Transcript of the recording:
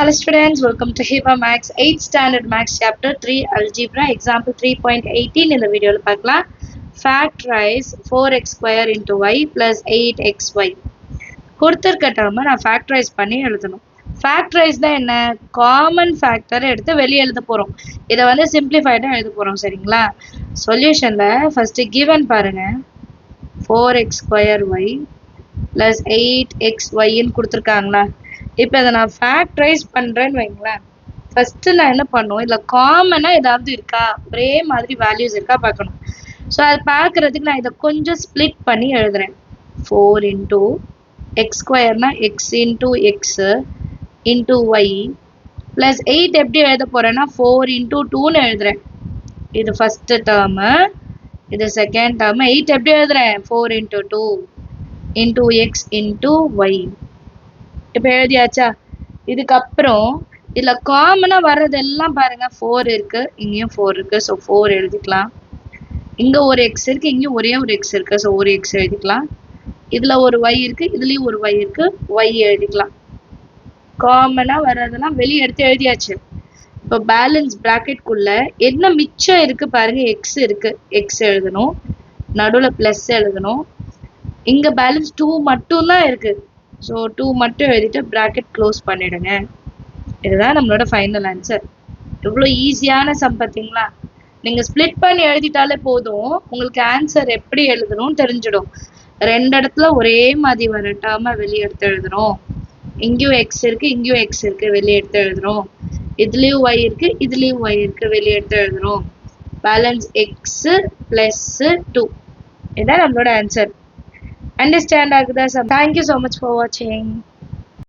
Hello students, welcome to HIPAA Max 8th Standard Max Chapter 3 Algebra Example 3.18 இந்த வீடியோல பார்க்கலாம். Factorize 4x square into y plus 8xy. கொடுத்திருக்க டேர்மை நான் factorise பண்ணி எழுதணும். ஃபேக்டரைஸ் தான் என்ன? காமன் ஃபேக்டரை எடுத்து வெளியே எழுத போகிறோம். இதை வந்து சிம்பிளிஃபைடாக எழுத போகிறோம், சரிங்களா? சொல்யூஷனில் ஃபஸ்ட்டு கிவன் பாருங்க, 4x square y plus 8xyன்னு கொடுத்துருக்காங்களா? இப்போ இதை நான் ஃபேக்டரைஸ் பண்ணுறேன்னு வைங்களேன். ஃபஸ்ட்டு நான் என்ன பண்ணுவோம், இதில் காமனாக ஏதாவது இருக்கா, ஒரே மாதிரி வேல்யூஸ் இருக்கா பார்க்கணும். ஸோ அது பார்க்குறதுக்கு நான் இதை கொஞ்சம் ஸ்ப்ளிட் பண்ணி எழுதுறேன். 4 இன்ட்டு எக்ஸ் ஸ்கொயர்னா x into x into y plus 8 எப்படி எழுத போகிறேன்னா 4 இன்ட்டு 2ன்னு எழுதுறேன். இது ஃபஸ்ட்டு டேர்மு, இது செகண்ட் டேர்மு. 8 எப்படி எழுதுறேன்? 4 into 2 into x into y. இப்போ எழுதியாச்சா? இதுக்கப்புறம் இதில் காமனாக வர்றதெல்லாம் பாருங்கள், 4 இருக்குது, இங்கேயும் 4 இருக்குது. ஸோ 4 எழுதிக்கலாம். இங்கே ஒரு எக்ஸ் இருக்குது, இங்கேயும் ஒரே ஒரு எக்ஸ் இருக்குது. ஸோ ஒரு எக்ஸ் எழுதிக்கலாம். இதில் ஒரு ஒய் இருக்குது, இதுலேயும் ஒரு ஒய் இருக்குது, ஒய் எழுதிக்கலாம். காமனாக வர்றதெல்லாம் வெளியே எடுத்து எழுதியாச்சு. இப்போ பேலன்ஸ் ப்ராக்கெட்குள்ளே என்ன மிச்சம் இருக்குது பாருங்கள், எக்ஸ் இருக்குது, எக்ஸ் எழுதணும். நடுவில் ப்ளஸ் எழுதணும். இங்கே பேலன்ஸ் 2 மட்டும்தான் இருக்குது. ஸோ 2 மட்டும் எழுதிட்டு ப்ராக்கெட் க்ளோஸ் பண்ணிடுங்க. இதுதான் நம்மளோட ஃபைனல் ஆன்சர். எவ்வளோ ஈஸியான சம் பார்த்தீங்களா? நீங்கள் ஸ்ப்ளிட் பண்ணி எழுதிட்டாலே போதும், உங்களுக்கு ஆன்சர் எப்படி எழுதணும்னு தெரிஞ்சிடும். ரெண்டு இடத்துல ஒரே மாதிரி வர டேர்மை வெளியே எடுத்து எழுதுறோம். இங்கேயும் எக்ஸ் இருக்குது, இங்கேயும் எக்ஸ் இருக்குது, வெளியே எடுத்து எழுதுறோம். இதுலேயும் ஒய் இருக்குது, இதுலேயும் ஒய் இருக்குது, வெளியே எடுத்து எழுதுறோம். Balance x plus 2. இதுதான் நம்மளோட answer. Understand Agda? Thank you so much for watching.